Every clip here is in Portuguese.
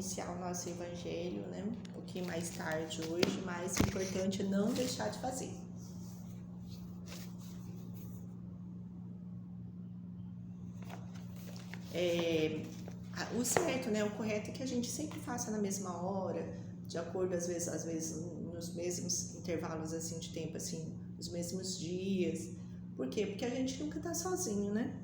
iniciar o nosso evangelho, né? Um pouquinho mais tarde hoje, mas o importante é não deixar de fazer. O certo, né? O correto é que a gente sempre faça na mesma hora, de acordo, às vezes nos mesmos intervalos assim de tempo, assim, os mesmos dias. Por quê? Porque a gente nunca tá sozinho, né?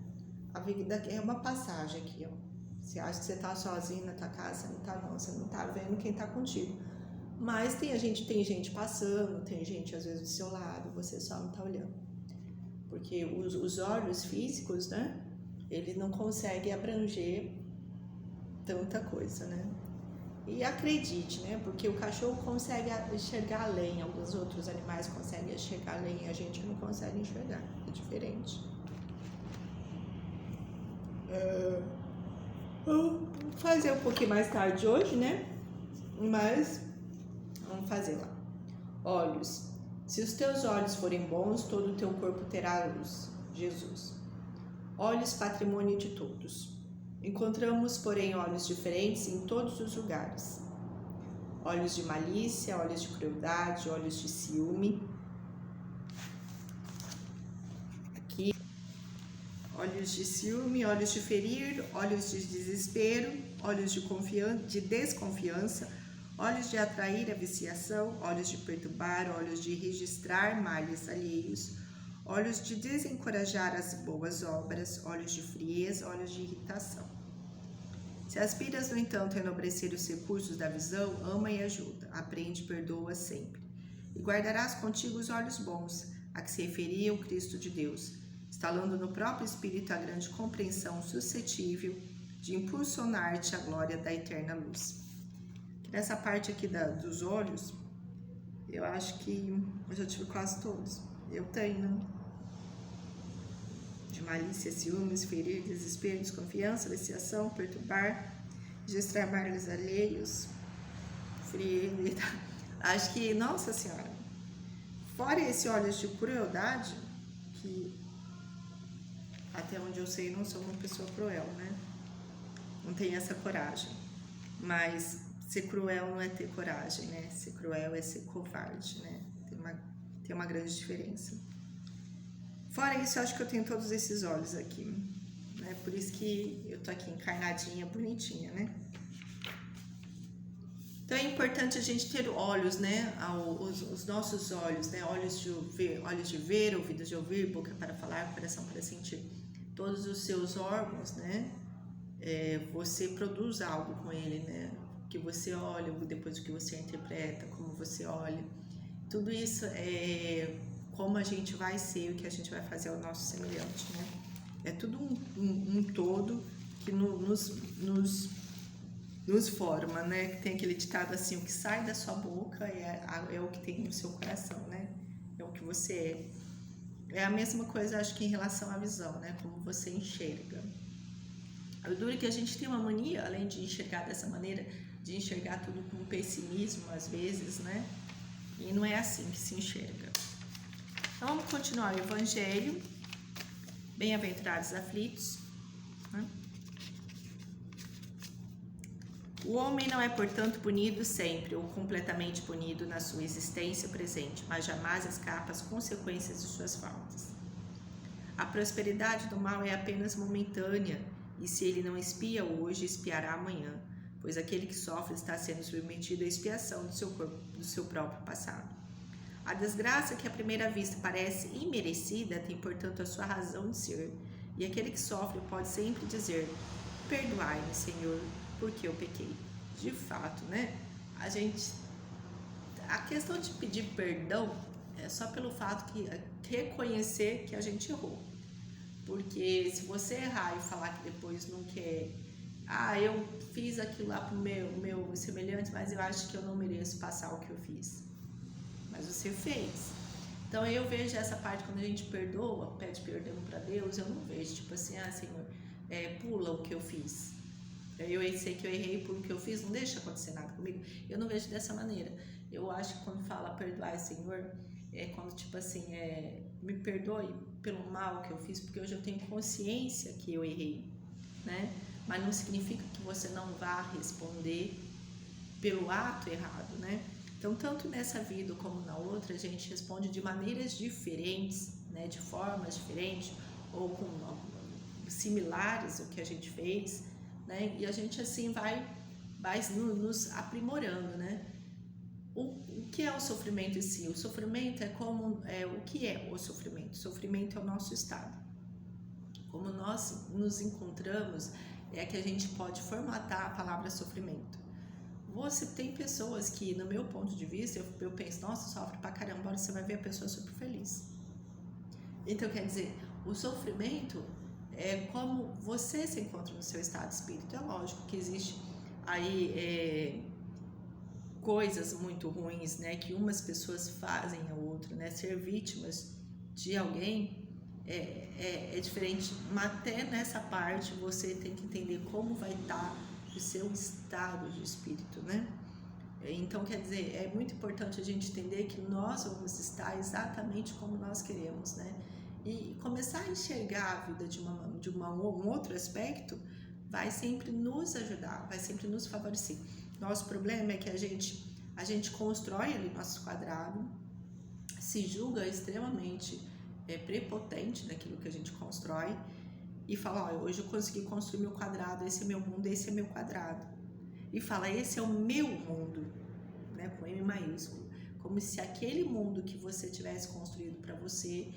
A vida é uma passagem aqui, ó. Você acha que você tá sozinho na tua casa, você não tá não, você não tá vendo quem tá contigo. Mas tem gente passando, tem gente às vezes do seu lado, você só não tá olhando. Porque os olhos físicos, né? Ele não consegue abranger tanta coisa, né? E acredite, né? Porque o cachorro consegue enxergar além, alguns outros animais conseguem enxergar além, a gente não consegue enxergar, é diferente. Vou fazer um pouquinho mais tarde hoje, né? Mas vamos fazer lá. Olhos. Se os teus olhos forem bons, todo o teu corpo terá luz. Jesus. Olhos, patrimônio de todos. Encontramos, porém, olhos diferentes em todos os lugares. Olhos de malícia, olhos de crueldade, olhos de ciúme. Aqui. Olhos de ciúme, olhos de ferir, olhos de desespero, olhos de desconfiança, olhos de atrair a viciação, olhos de perturbar, olhos de registrar males alheios, olhos de desencorajar as boas obras, olhos de frieza, olhos de irritação. Se aspiras, no entanto, a enobrecer os recursos da visão, ama e ajuda, aprende e perdoa sempre. E guardarás contigo os olhos bons, a que se referia o Cristo de Deus, instalando no próprio espírito a grande compreensão suscetível de impulsionar-te à glória da eterna luz. Nessa parte aqui dos olhos, eu acho que eu já tive quase todos. Eu tenho de malícia, ciúmes, ferir, desespero, desconfiança, viciação, perturbar, registrar males alheios, frieza. Acho que, nossa senhora, fora esse olhos de crueldade, que até onde eu sei, não sou uma pessoa cruel, né? Não tenho essa coragem. Mas ser cruel não é ter coragem, né? Ser cruel é ser covarde, né? Tem uma grande diferença. Fora isso, eu acho que eu tenho todos esses olhos aqui, né? Por isso que eu tô aqui encarnadinha, bonitinha, né? Então é importante a gente ter olhos, né? Os nossos olhos, né? Olhos de ver, ouvidos de ouvir, boca para falar, coração para sentir. Todos os seus órgãos, né? Você produz algo com ele, né? O que você olha, depois o que você interpreta, como você olha. Tudo isso é como a gente vai ser, o que a gente vai fazer ao nosso semelhante, né? É tudo um todo que nos forma, né? Que tem aquele ditado assim, o que sai da sua boca é o que tem no seu coração, né? É o que você é. É a mesma coisa, acho que em relação à visão, né? Como você enxerga. O duro é que a gente tem uma mania, além de enxergar dessa maneira, de enxergar tudo com pessimismo às vezes, né? E não é assim que se enxerga. Então vamos continuar o Evangelho. Bem-aventurados aflitos. Né? O homem não é, portanto, punido sempre ou completamente punido na sua existência presente, mas jamais escapa às consequências de suas faltas. A prosperidade do mal é apenas momentânea, e se ele não expia hoje, espiará amanhã, pois aquele que sofre está sendo submetido à expiação do seu próprio passado. A desgraça que à primeira vista parece imerecida tem, portanto, a sua razão de ser, e aquele que sofre pode sempre dizer: perdoai-me, Senhor, porque eu pequei. De fato, né? A questão de pedir perdão é só pelo fato que reconhecer que a gente errou. Porque se você errar e falar que depois não quer, eu fiz aquilo lá pro meu semelhante, mas eu acho que eu não mereço passar o que eu fiz. Mas você fez. Então eu vejo essa parte quando a gente perdoa, pede perdão para Deus, eu não vejo tipo assim, Senhor, pula o que eu fiz. Eu sei que eu errei por o que eu fiz, não deixa acontecer nada comigo. Eu não vejo dessa maneira. Eu acho que quando fala perdoar, Senhor, é quando tipo assim, me perdoe pelo mal que eu fiz, porque hoje eu tenho consciência que eu errei, né? Mas não significa que você não vá responder pelo ato errado, né? Então, tanto nessa vida como na outra, a gente responde de maneiras diferentes, né? De formas diferentes ou com similares ao que a gente fez, né? E a gente assim vai nos aprimorando, né? O que é o sofrimento em si? O sofrimento o que é o sofrimento? O sofrimento é o nosso estado. Como nós nos encontramos, é que a gente pode formatar a palavra sofrimento. Você tem pessoas que, no meu ponto de vista, eu penso, nossa, sofre pra caramba, agora você vai ver a pessoa super feliz. Então, quer dizer, o sofrimento é como você se encontra no seu estado de espírito. É lógico que existe aí coisas muito ruins, né, que umas pessoas fazem ao outro, né, ser vítimas de alguém é diferente, mas até nessa parte você tem que entender como vai estar o seu estado de espírito, né? Então, quer dizer, é muito importante a gente entender que nós vamos estar exatamente como nós queremos, né? E começar a enxergar a vida de um outro aspecto vai sempre nos ajudar, vai sempre nos favorecer. Nosso problema é que a gente constrói ali nosso quadrado, se julga extremamente prepotente naquilo que a gente constrói e fala, hoje eu consegui construir meu quadrado, esse é meu mundo, esse é meu quadrado. E fala, esse é o meu mundo, né, com M maiúsculo, como se aquele mundo que você tivesse construído para você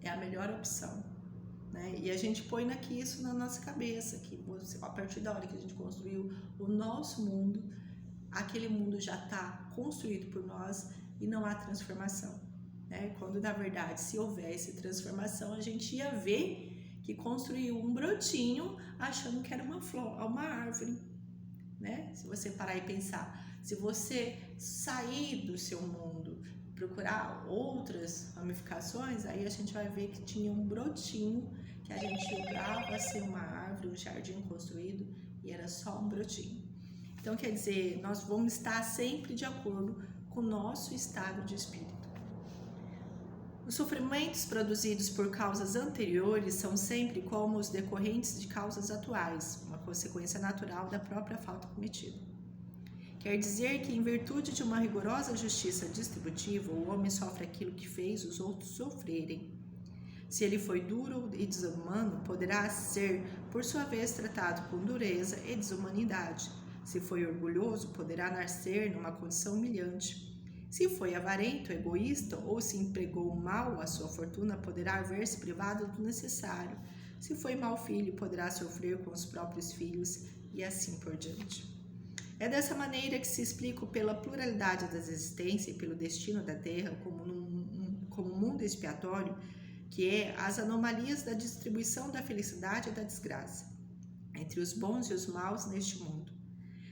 é a melhor opção, né? E a gente põe isso na nossa cabeça, que a partir da hora que a gente construiu o nosso mundo, aquele mundo já está construído por nós e não há transformação, né? Quando na verdade, se houvesse transformação, a gente ia ver que construiu um brotinho achando que era uma flor, uma árvore, né? Se você parar e pensar, se você sair do seu mundo, procurar outras ramificações, aí a gente vai ver que tinha um brotinho que a gente julgava ser uma árvore, um jardim construído, e era só um brotinho. Então, quer dizer, nós vamos estar sempre de acordo com o nosso estado de espírito. Os sofrimentos produzidos por causas anteriores são sempre como os decorrentes de causas atuais, uma consequência natural da própria falta cometida. Quer dizer que, em virtude de uma rigorosa justiça distributiva, o homem sofre aquilo que fez os outros sofrerem. Se ele foi duro e desumano, poderá ser, por sua vez, tratado com dureza e desumanidade. Se foi orgulhoso, poderá nascer numa condição humilhante. Se foi avarento, egoísta ou se empregou mal a sua fortuna, poderá ver-se privado do necessário. Se foi mau filho, poderá sofrer com os próprios filhos e assim por diante. É dessa maneira que se explica pela pluralidade das existências e pelo destino da Terra como um mundo expiatório, que é as anomalias da distribuição da felicidade e da desgraça entre os bons e os maus neste mundo.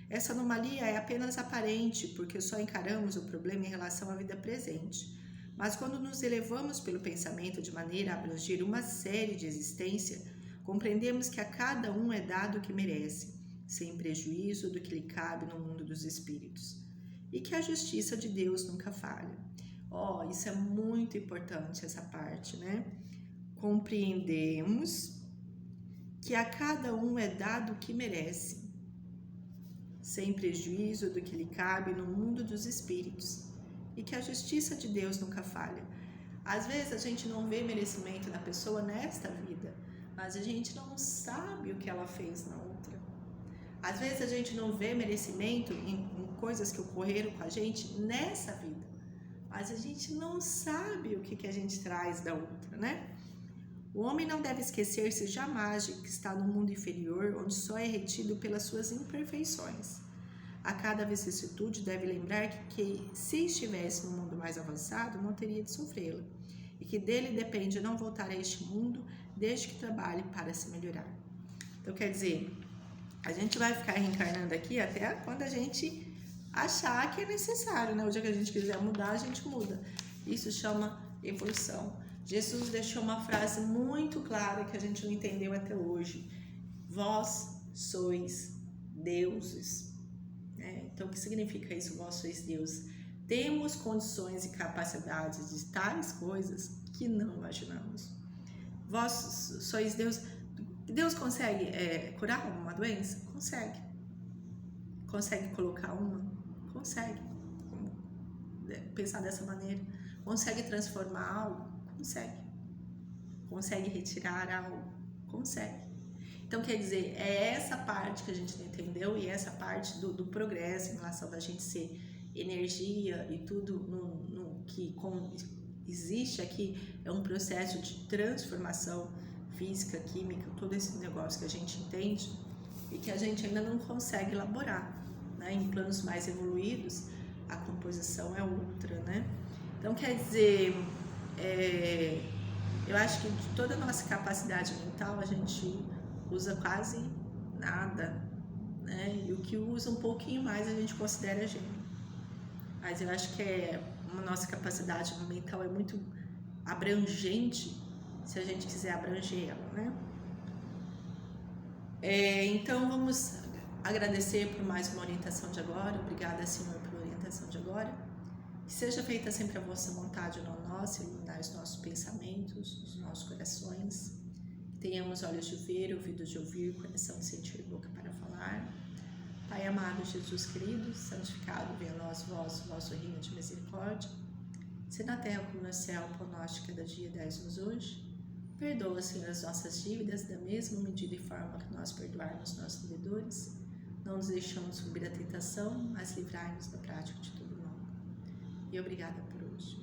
Essa anomalia é apenas aparente, porque só encaramos o problema em relação à vida presente. Mas quando nos elevamos pelo pensamento de maneira a abranger uma série de existência, compreendemos que a cada um é dado o que merece, sem prejuízo do que lhe cabe no mundo dos espíritos, e que a justiça de Deus nunca falha. Isso é muito importante, essa parte, né? Compreendemos que a cada um é dado o que merece, sem prejuízo do que lhe cabe no mundo dos espíritos, e que a justiça de Deus nunca falha. Às vezes a gente não vê merecimento na pessoa nesta vida, mas a gente não sabe o que ela fez na outra. Às vezes a gente não vê merecimento em coisas que ocorreram com a gente nessa vida, mas a gente não sabe o que a gente traz da outra, né? O homem não deve esquecer-se jamais de que está no mundo inferior, onde só é retido pelas suas imperfeições. A cada vicissitude deve lembrar que se estivesse no mundo mais avançado, não teria de sofrê-la, e que dele depende não voltar a este mundo desde que trabalhe para se melhorar. Então, quer dizer, a gente vai ficar reencarnando aqui até quando a gente achar que é necessário, né? O dia que a gente quiser mudar, a gente muda. Isso chama evolução. Jesus deixou uma frase muito clara que a gente não entendeu até hoje. Vós sois deuses. Então, o que significa isso? Vós sois deuses. Temos condições e capacidades de tais coisas que não imaginamos. Vós sois Deus. Deus consegue curar uma doença? Consegue. Consegue colocar uma? Consegue pensar dessa maneira. Consegue transformar algo? Consegue. Consegue retirar algo? Consegue. Então, quer dizer, é essa parte que a gente não entendeu e essa parte do progresso em relação da gente ser energia e tudo que existe aqui é um processo de transformação física, química, todo esse negócio que a gente entende e que a gente ainda não consegue elaborar, né? Em planos mais evoluídos, a composição é outra, né? Então, quer dizer, eu acho que de toda a nossa capacidade mental, a gente usa quase nada, né? E o que usa um pouquinho mais, a gente considera gênio. Mas eu acho que a nossa capacidade mental é muito abrangente, se a gente quiser abranger ela, né? Então, vamos agradecer por mais uma orientação de agora. Obrigada, Senhor, pela orientação de agora. Que seja feita sempre a vossa vontade, não a nossa, iluminar os nossos pensamentos, os nossos corações. Que tenhamos olhos de ver, ouvidos de ouvir, coração de sentir e boca para falar. Pai amado, Jesus querido, santificado venha a nós, vosso reino de misericórdia. Se na terra como no céu, o pão nosso de cada dia dai-nos hoje. Perdoa, Senhor, as nossas dívidas, da mesma medida e forma que nós perdoarmos nossos devedores. Não nos deixamos subir à tentação, mas livrai-nos da prática de todo mal. E obrigada por hoje.